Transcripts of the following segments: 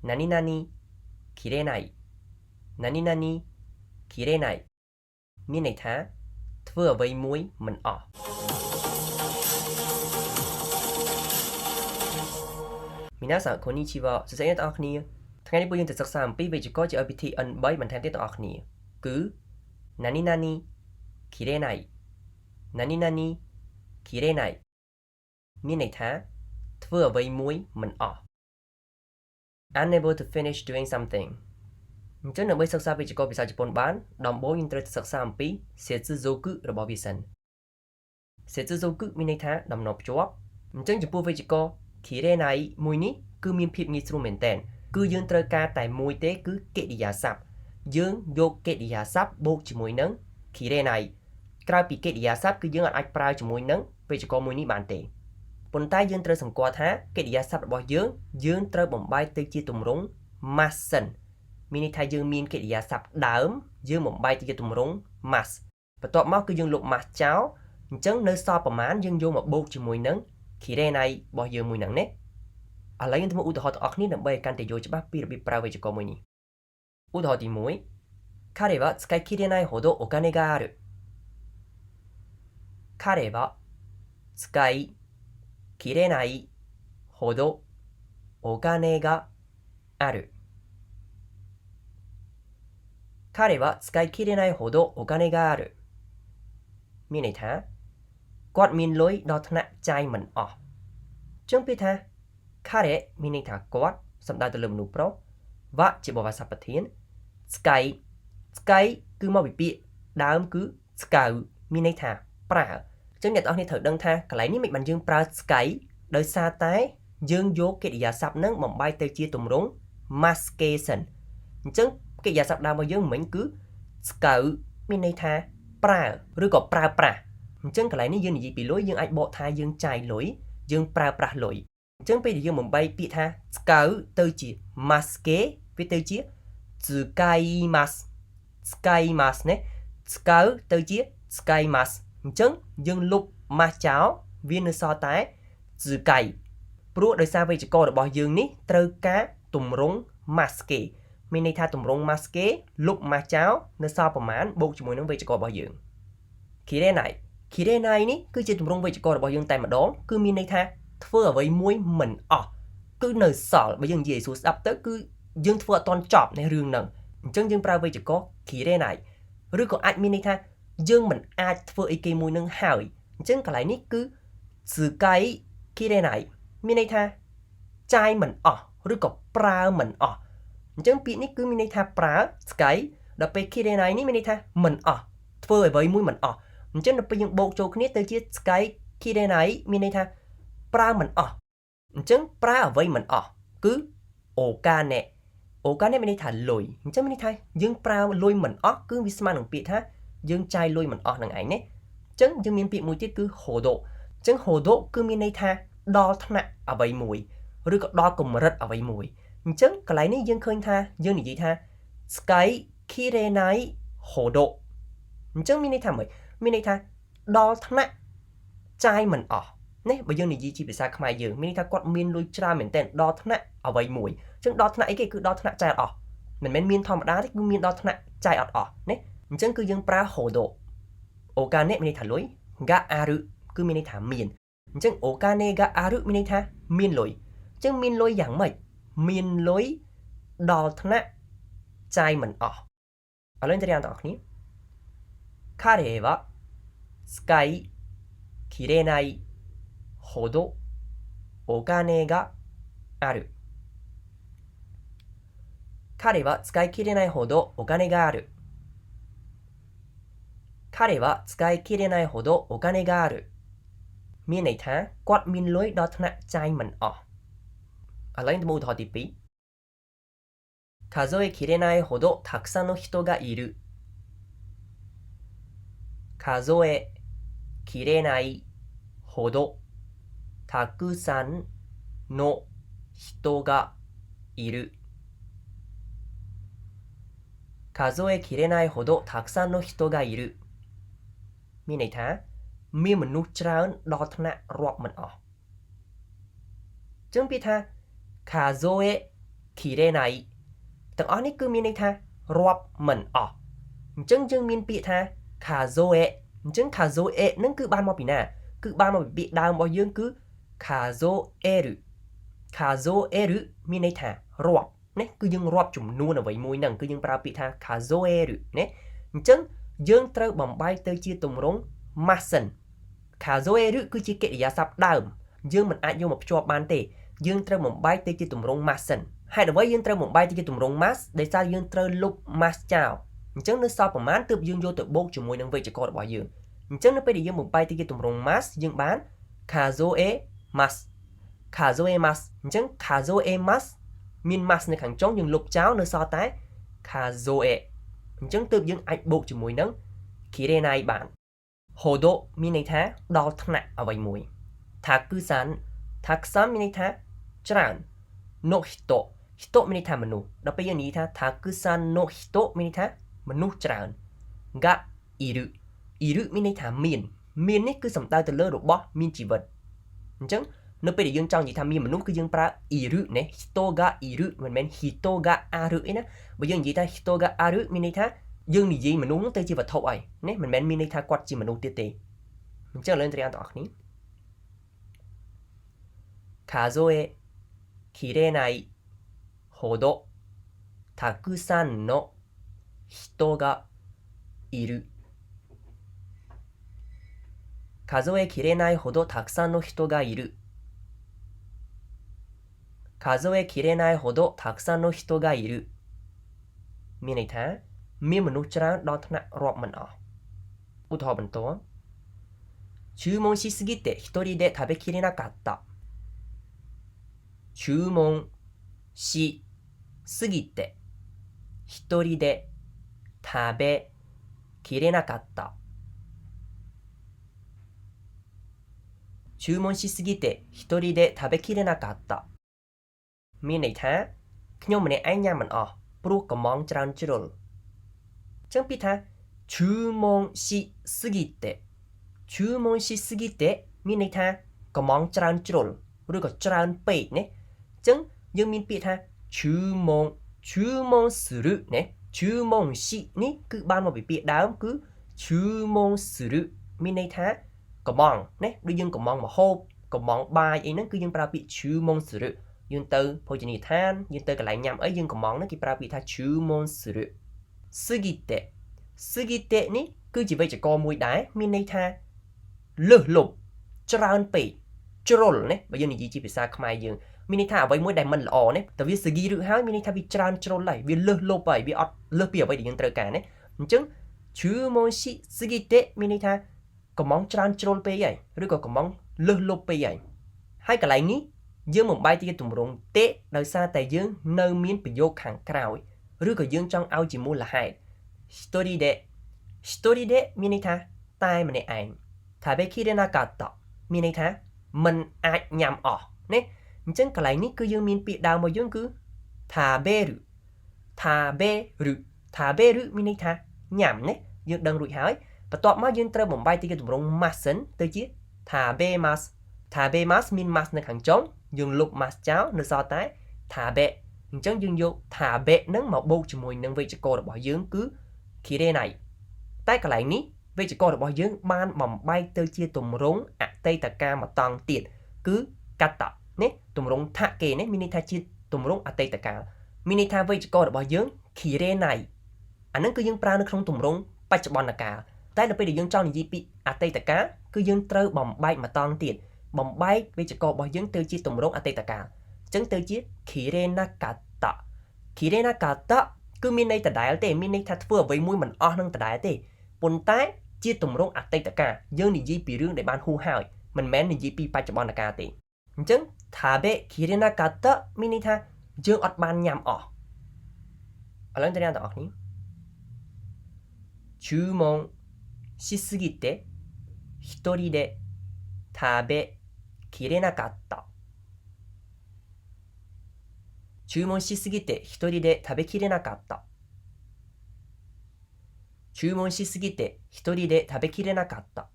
何々切れない何々切れないមានន័យថាធ្វើអ្វីមួយមិនអស់មីណាសាខូនីជីវ៉ាសួស្តីអ្នកទាំងអស់គ្នាថ្ងៃនេះពួកយើងទៅសិក្សាអំពីវេយ្យាករណ៍ជាឲ្យពិធី N3 បន្ថែមទៀតទាំងអស់គ្នាគឺ何々切れない何々切れないមានន័យថាធ្វើអ្វីមួយមិនអស់ unable to finish doing something អញ្ចឹងដើម្បីសិក្សាវេយ្យាករណ៍ភាសាជប៉ុនបានដំបូងយើងត្រូវសិក្សាអំពីសេជឺសូគឹរបស់វាសិនសេជឺសូគឹមានន័យថាដំណភ្ជាប់អញ្ចឹងចំពោះវេយ្យាករណ៍ kirenai មួយនេះគឺមានភាពងាយស្រួលមែនតើគឺយើងត្រូវការតែមួយទេគឺកិរិយាសព្ទយើងយកកិរិយាសព្ទបូកជាមួយនឹង kirenai ក្រៅពីកិរិយាសព្ទគឺយើងអាចប្រើជាមួយនឹងវេយ្យាករណ៍មួយនេះបានទេប៉ុន្តែយើងត្រូវសម្គាល់ថាកិរិយាសព្ទរបស់យើងត្រូវបំបែកទៅជាទម្រង់ mas សិនមានន័យថាយើងមានកិរិយាសព្ទដើមយើងបំបែកទៅជាទម្រង់ mas បន្ទាប់មកគឺយើងលុប mas ចោលអញ្ចឹងនៅសល់ប្រមាណយើងយកមកបូកជាមួយនឹង kirenai របស់យើងមួយហ្នឹងណាឥឡូវយើងទៅមើលឧទាហរណ៍ទាំងអស់គ្នាដើម្បីឲ្យកាន់តែយល់ច្បាស់ពីរបៀបប្រើវេយ្យាករណ៍មួយនេះឧទាហរណ៍ទី1彼は使い切れないほどお金がある彼は使い切れないほどお金がある彼は使い切れないほどお金があるមានន័យថាគាត់មានលុយដល់ថ្នាក់ចាយមិនអស់ចឹងពេលថា kare មានន័យថាគាត់សំដៅទៅលើមនុស្សប្រុសវៈជាបវសប្រធាន sky sky គឺមកពីពាក្យដើមគឺ skau មានន័យថាប្រើចឹងអ្នកទាំងអស់គ្នាត្រូវដឹងថាកន្លែងនេះមិនបានយើងប្រើ sky ដោយសារតែយើងយកកិរិយាសព្ទនឹងបំបែកទៅជាទម្រង់ mascation អញ្ចឹងកិរិយាសព្ទដើមរបស់យើងមិញគឺ skau មានន័យថាប្រើឬក៏ប្រើប្រាស់អញ្ចឹងកន្លែងនេះយើងនិយាយពីលុយយើងអាចបកថាយើងចាយលុយយើងប្រើប្រាស់លុយអញ្ចឹងពេលដែលយើងបំបែកពាក្យថា skau ទៅជា maske វាទៅជា tsukaimasu tsukaimasu ណា skau ទៅជា tsukaimasu អញ្ចឹងយើងលុប mas ចោលវានៅសល់តែ tsukai ព្រោះដោយសារវេយ្យាករណ៍របស់យើងនេះត្រូវការទម្រង់ maske មានន័យថាទម្រង់ maske លុប mas ចោលនៅសល់ប្រមាណបូកជាមួយនឹងវេយ្យាករណ៍របស់យើង kirenai kirenai នេះគឺជាទម្រង់វេយ្យាករណ៍របស់យើងតែម្ដងគឺមានន័យថាធ្វើអ្វីមួយមិនអស់គឺនៅសល់បើយើងនិយាយឲ្យស្រួលស្ដាប់ទៅគឺយើងធ្វើអត់ទាន់ចប់នៃរឿងហ្នឹងអញ្ចឹងយើងប្រើវេយ្យាករណ៍ kirenai ឬក៏អាចមានន័យថាយើងមិនអាចធ្វើអីគេមួយនឹងហើយអញ្ចឹងកន្លែងនេះគឺ tsukai kirenai មានន័យថាចាយមិនអស់ឬក៏ប្រើមិនអស់អញ្ចឹងពាក្យនេះគឺមានន័យថាប្រើ tsukai ដល់ពេល kirenai នេះមានន័យថាមិនអស់ធ្វើអ្វីមួយមិនអស់អញ្ចឹងដល់ពេលយើងបូកចូលគ្នាទៅជា tsukai kirenai មានន័យថាប្រើមិនអស់អញ្ចឹងប្រើអ្វីមិនអស់គឺ okane okane មានន័យថាលុយអញ្ចឹងមានន័យថាយើងប្រើលុយមិនអស់គឺវាស្មើនឹងពាក្យថាយើងចាយលុយមិនអស់នឹងឯងណាអញ្ចឹងយើងមានពាក្យមួយទៀតគឺ hodo អញ្ចឹង hodo គឺមានន័យថាដល់ថ្នាក់អ្វីមួយឬក៏ដល់កម្រិតអ្វីមួយអញ្ចឹងកន្លែងនេះយើងឃើញថាយើងនិយាយថា sky kirenai hodo អញ្ចឹងមានន័យថាម៉េចមានន័យថាដល់ថ្នាក់ចាយមិនអស់នេះបើយើងនិយាយជាភាសាខ្មែរយើងមានន័យថាគាត់មានលុយច្រើនមែនទែនដល់ថ្នាក់អ្វីមួយអញ្ចឹងដល់ថ្នាក់អីគេគឺដល់ថ្នាក់ចាយអត់អស់មិនមែនមានធម្មតាទេគឺមានដល់ថ្នាក់ចាយអត់អស់ណាអញ្ចឹងគឺយើងប្រើ hodo okane មានន័យថាលុយ ga aru គឺមានន័យថាមានអញ្ចឹង okane ga aru មានន័យថាមានលុយអញ្ចឹងមានលុយយ៉ាងម៉េចមានលុយដល់ថ្នាក់ចាយមិនអស់ឥឡូវទៅរៀនទាំងអស់គ្នា彼は使い切れないほどお金がある彼は使い切れないほどお金がある彼は使い切れないほどお金があるមានន័យថាគាត់មានលុយដល់ថ្នាក់ចាយមិនអស់ឥឡូវទៅមើលឧទាហរណ៍ទី2数えきれないほどたくさんの人がいる数えきれないほどたくさんの人がいる数えきれないほどたくさんの人がいるមានន័យថាមានមនុស្សច្រើនដល់ថ្នាក់រាប់មិនអស់ចឹងពាក្យថា kazoe คีเรไนแต่อันนี้คือมีในท่ารอบเหมือนออกจึงมีปีท่าคาโซเอะจึงคาโซเอะนั่นคือบ้านมาปีหน้าคือบ้านมาปีดาวบอยังคือคาโซเอรุคาโซเอรุมีในท่ารอบเนี่ยคือยังรอบจุ่มนูนเอาไว้มวยหนังคือยังปราปีท่าคาโซเอรุเนี่ยจึงយើងត្រូវបំបែកទៅជាទម្រង់ massen ខាโซเอรุគឺជាកិរិយាសព្ទដើមយើងមិនអាចយកមកភ្ជាប់បានទេយើងត្រូវបំបែកទៅជាទម្រង់ massen ហេតុអ្វីយើងត្រូវបំបែកទៅជាទម្រង់ mass ដោយសារយើងត្រូវលុប mass ចោលអញ្ចឹងនៅសល់ប្រមាណទើបយើងយកទៅបូកជាមួយនឹងវេយ្យាករណ៍របស់យើងអញ្ចឹងនៅពេលដែលយើងបំបែកទៅជាទម្រង់ mass យើងបាន kazoe mass kazoe mass អញ្ចឹង kazoe mass មាន mass នៅខាងចុងយើងលុបចោលនៅសល់តែ kazoe អញ្ចឹងទើបយើងអាចបូកជាមួយនឹង kirenai បានហូដូមានន័យថាដល់ថ្នាក់អ្វីមួយថាគឺសានថាខ្សាំមានន័យថាច្រើនណូហីតូហីតូមានន័យថាមនុស្សដល់ពេលយើងនិយាយថាគឺសានណូហីតូមានន័យថាមនុស្សច្រើនហ្កាអ៊ីរុមានន័យថាមាននេះគឺសំដៅទៅលើរបស់មានជីវិតអញ្ចឹងនៅពេលដែលយើងចង់និយាយថាមានមនុស្សគឺយើងប្រើអ៊ីរុណាហីតូហ្កាអ៊ីរុមិនមែនហីតូហ្កាអារុអីណាបើយើងនិយាយថាហីតូហ្កាអារុមានន័យថាយើងនិយាយមនុស្សទៅជាវត្ថុអីណាមិនមែនមានន័យថាគាត់ជាមនុស្សទៀតទេអញ្ចឹងឥឡូវទាំងអស់គ្នា数えきれないほどたくさんの人がいる数えきれないほどたくさんの人がいる数えきれないほどたくさんの人がいるមានន័យថាមានមនុស្សច្រើនដល់ថ្នាក់រាប់មិនអស់ឧទាហរណ៍បន្ទាប់注文しすぎて一人で食べきれなかった注文しすぎて一人で食べきれなかった注文しすぎて一人で食べきれなかったមានន័យថាខ្ញុំម្នាក់ឯងញ៉ាំមិនអស់ព្រោះកំងច្រើនជ្រុលចឹងពីថា注文しすぎて注文しすぎてមានន័យថាកំងច្រើនជ្រុលឬក៏ច្រើនពេកណាចឹងយើងមានពាក្យថា注文するណា注文しនេះគឺបានមកពីពាក្យដើមគឺ注文するមានន័យថាកំងណាដូចយើងកំងម្ហូបកំងបាយអីហ្នឹងគឺយើងប្រើពាក្យ注文するយើងទៅភោជនីយដ្ឋានយើងទៅកន្លែងញ៉ាំអីយើងកំងហ្នឹងគេប្រើពាក្យថា注文するすぎてនេះគឺជាវេយ្យាករណ៍មួយដែរមានន័យថាលើសលប់ច្រើនពេកជ្រុលណាបើយើងនិយាយជាភាសាខ្មែរយើងមានន័យថាអ្វីមួយដែលមិនល្អណាតែវាស្គីឬហើយមានន័យថាវាច្រើនជ្រុលហើយវាលើសលប់ហើយវាអត់លើសពីអ្វីដែលយើងត្រូវការណាអញ្ចឹង注文しすぎてមានន័យថាកំងច្រើនជ្រុលពេកហើយឬក៏កំងលើសលប់ពេកហើយកន្លែងនេះយើងបំបែកជាទម្រង់ទេដោយសារតែយើងនៅមានប្រយោគខាងក្រោយឬក៏យើងចង់ឲ្យជាមូលហេតុ一人でមានន័យថាតែម្នាក់ឯង食べきれなかったមានន័យថាមិនអាចញ៉ាំអស់ណាអញ្ចឹងកន្លែងនេះគឺយើងមានពាក្យដើមរបស់យើងគឺ食べるមានន័យថាញ៉ាំណាយើងដឹងរួចហើយបន្ទាប់មកយើងត្រូវបំបែកទៅជាទម្រង់ massen ទៅជា食べますមាន mass នៅខាងចុងយើងលុប mass ចោលនៅសល់តែ食べអញ្ចឹងយើងយក食べនឹងមកបូកជាមួយនឹងវេយ្យាករណ៍របស់យើងគឺ kirenai តែកន្លែងនេះវេយ្យាករណ៍របស់យើងបានបំបែកទៅជាទម្រង់អតីតកាលមកតង់ទៀតគឺកតៈនេះទម្រង់ថាគេនេះមានន័យថាជាទម្រង់អតីតកាលមានន័យថាវេយ្យាករណ៍របស់យើង kirenai អានឹងគឺយើងប្រើនៅក្នុងទម្រង់បច្ចុប្បន្នកាលតែដល់ពេលដែលយើងចង់និយាយពីអតីតកាលគឺយើងត្រូវបំបែកមកតង់ទៀតបំបែកវេយ្យាករណ៍របស់យើងទៅជាទម្រង់អតីតកាលអញ្ចឹងទៅជា kirenakata គឺមានន័យដដែលទេមានន័យថាធ្វើអ្វីមួយមិនអស់នឹងដដែលទេប៉ុន្តែជាទម្រង់អតីតកាលយើងនិយាយពីរឿងដែលបានហួសហើយមិនមែននិយាយពីបច្ចុប្បន្នកាលទេអញ្ចឹងថាបេ kirenakata មានន័យថាយើងអត់បានញ៉ាំអស់ឥឡូវទាំងអស់គ្នា注文しすぎて一人で食べきれなかった注文しすぎて一人で食べきれなかった注文しすぎて一人で食べきれなかった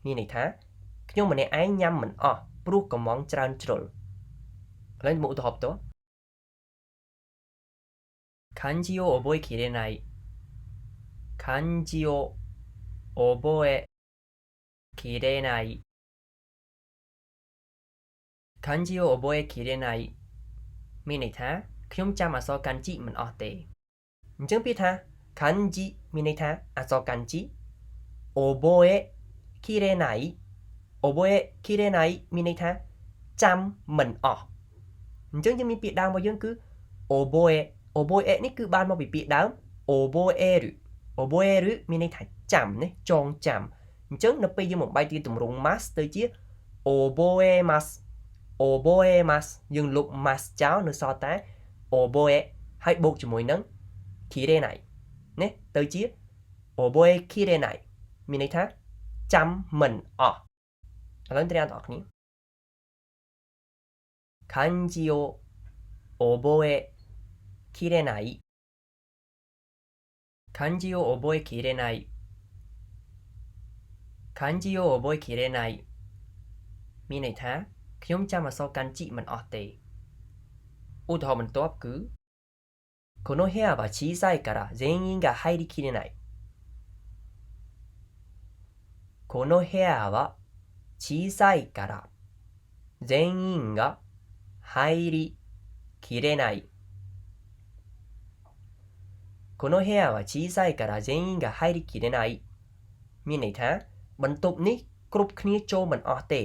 មានន័យថាខ្ញុំម្នាក់ឯងញ៉ាំមិនអស់ព្រោះកំងច្រើនជ្រុលឥឡូវមកឧទាហរណ៍ផ្ទាល់漢字を覚えきれない漢字を覚えきれない漢字を覚えきれないមានន័យថាខ្ញុំចាំអក្សរកាន់ជីមិនអស់ទេអញ្ចឹងពាក្យថាកាន់ជីមានន័យថាអក្សរកាន់ជី覚えきれない覚えきれないមានន័យថាចាំមិនអស់អញ្ចឹងយើងមានពាក្យដើមរបស់យើងគឺ覚え覚えនេះគឺបានមកពីពាក្យដើម覚える覚えるមានន័យថាចាំណាចងចាំអញ្ចឹងនៅពេលយើងបំបែកជាទម្រង់ mas ទៅជា覚えます覚えますយើងលុប mas ចោលនៅសល់តែ覚えហើយបូកជាមួយនឹងきれないណាទៅជា覚えきれないមានន័យថាចាំមិនអស់ឥឡូវត្រៀមបងប្អូន漢字を覚えきれない漢字を覚えきれない漢字を覚えきれないមានន័យថាខ្ញុំចាំអក្សរកាន់ជីមិនអស់ទេឧទាហរណ៍បន្ទាប់គឺこの部屋は小さいから全員が入りきれないこの部屋は小さいから全員が入りきれないこの部屋は小さいから全員が入りきれないមានន័យថាបន្ទប់នេះគ្រប់គ្នាចូលមិនអស់ទេ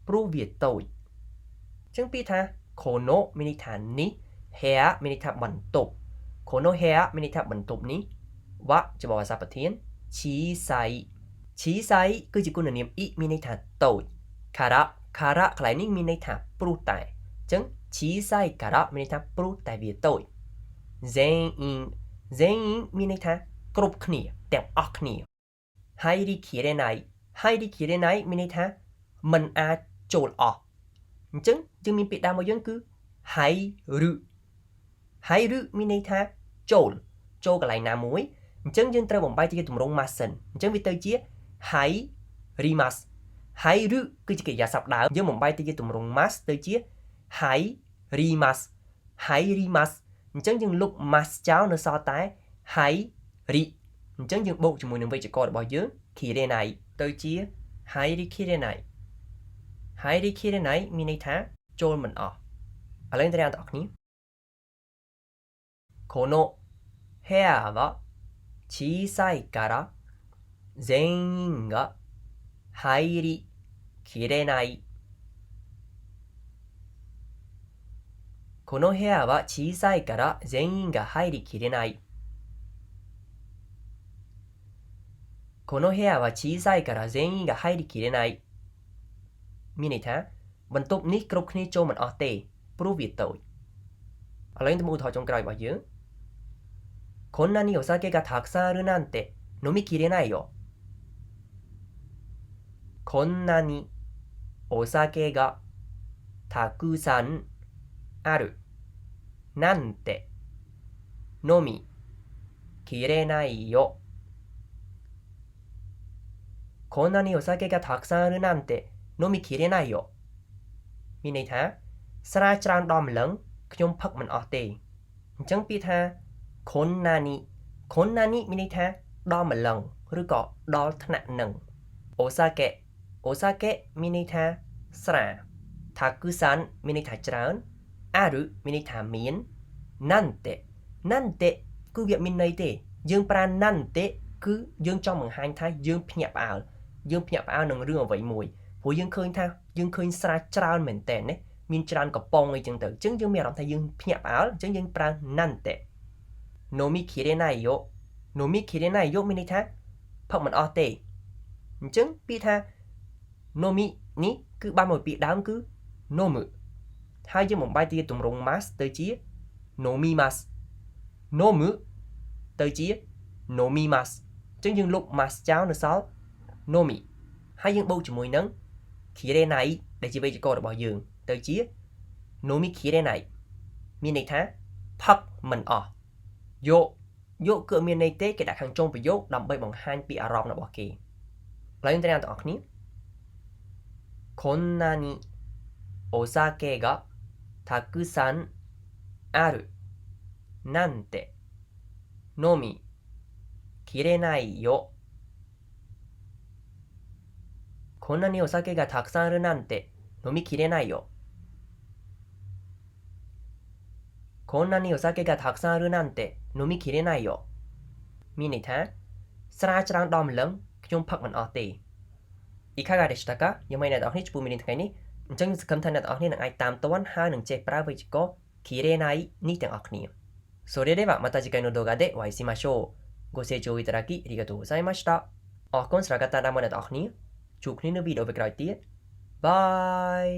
ព្រោះវាតូចអញ្ចឹងពាក្យថាこのមានន័យថានេះ部屋មានន័យថាបន្ទប់この部屋មានន័យថាបន្ទប់នេះវៈជាបរិស័ទប្រធាន小さい小さいគឺជាគុណនាមអ៊ីមានន័យថាតូចការៈកន្លែងនេះមានន័យថាព្រោះតែអញ្ចឹង小さいからមានន័យថាព្រោះតែវាតូច全員មានន័យថាគ្រប់គ្នាទាំងអស់គ្នា入りきれない入りきれないមានន័យថាមិនអាចចូលអស់អញ្ចឹងយើងមានពាក្យដើមរបស់យើងគឺ入る入るមានន័យថាចូលកន្លែងណាមួយអញ្ចឹងយើងត្រូវបំបែកជាទម្រង់ mas សិនអញ្ចឹងវាទៅជា入ります入るគឺជាកិរិយាសព្ទដើមយើងបំបែកទៅជាទម្រង់ mas ទៅជា入ります入りますអញ្ចឹងយើងលុប mas ចោលនៅសល់តែ入りអញ្ចឹងយើងបូកជាមួយនឹងវេយ្យាករណ៍របស់យើងきれないទៅជា入りきれない入りきれないមានន័យថាចូលមិនអស់ឥឡូវត្រៀមបងប្អូនこの部屋は小さいから全員が入りきれないこの部屋は小さいから全員が入りきれないこの部屋は小さいから全員が入りきれないមានន័យថាបន្ទប់នេះគ្រប់គ្នាចូលមិនអស់ទេព្រោះវាតូចឥឡូវទៅមើលឧទាហរណ៍ចុងក្រោយរបស់យើងこんなにお酒がたくさんあるなんて飲みきれないよこんなにお酒がたくさんあるなんて飲みきれないよこんなにお酒がたくさんあるなんて飲みきれないよមានន័យថាស្រាច្រើនដល់ម្លឹងខ្ញុំផឹកមិនអស់ទេអញ្ចឹងពាក្យថាこんなにមានន័យថាដល់ម្លឹងឬក៏ដល់ថ្នាក់នឹងお酒មានន័យថាស្រាたくさんមានន័យថាច្រើនあるមានន័យថាមានなんてគឺវាមានន័យទេយើងប្រើなんてគឺយើងចង់បង្ហាញថាយើងភ្ញាក់ផ្អើលនឹងរឿងអ្វីមួយព្រោះយើងឃើញស្រាច្រើនមែនតើណាមានច្រើនកំប៉ុងអីចឹងទៅអញ្ចឹងយើងមានអារម្មណ៍ថាយើងភ្ញាក់ផ្អើលអញ្ចឹងយើងប្រើなんて飲みきれないよមានន័យថាផឹកមិនអស់ទេអញ្ចឹងពាក្យថា飲みនេះគឺបានមកពីពាក្យដើមគឺ飲むហើយយើងបំបែកជាទម្រង់ mas ទៅជា飲みます飲むទៅជា飲みますអញ្ចឹងយើងលុប mas ចោលនៅសល់飲みហើយយើងបូកជាមួយនឹងきれないដែលជាវេយ្យាករណ៍របស់យើងទៅជា飲みきれないមានន័យថាផឹកមិនអស់យកគឺមានន័យទេគេដាក់ខាងចុងប្រយោគដើម្បីបង្ហាញពីអារម្មណ៍របស់គេឡើយយើងត្រូវអ្នកទាំងអស់គ្នាこんなにお酒がたくさんあるなんて飲みきれないよ。こんなにお酒がたくさんあるなんて飲みきれないよ。こんなにお酒がたくさんあるなんて飲みきれないよមានន័យថាស្រាច្រើនដល់ម្លឹងខ្ញុំផឹកមិនអស់ទេいかがでしたかយ៉ាងម៉េចអ្នកនរគ្នាចំពោះមេរៀនថ្ងៃនេះអញ្ចឹងសង្ឃឹមថាអ្នកនរគ្នានឹងអាចតាមទាន់ហើយនឹងចេះប្រើវេយ្យាករណ៍きれないនេះទាំងអស់គ្នាそれではまた次回の動画でお会いしましょうご清聴いただきありがとうございましたអរគុណសម្រាប់ការតាមដានរបស់អ្នកនរគ្នាជួបគ្នានៅវីដេអូក្រោយទៀតបាយ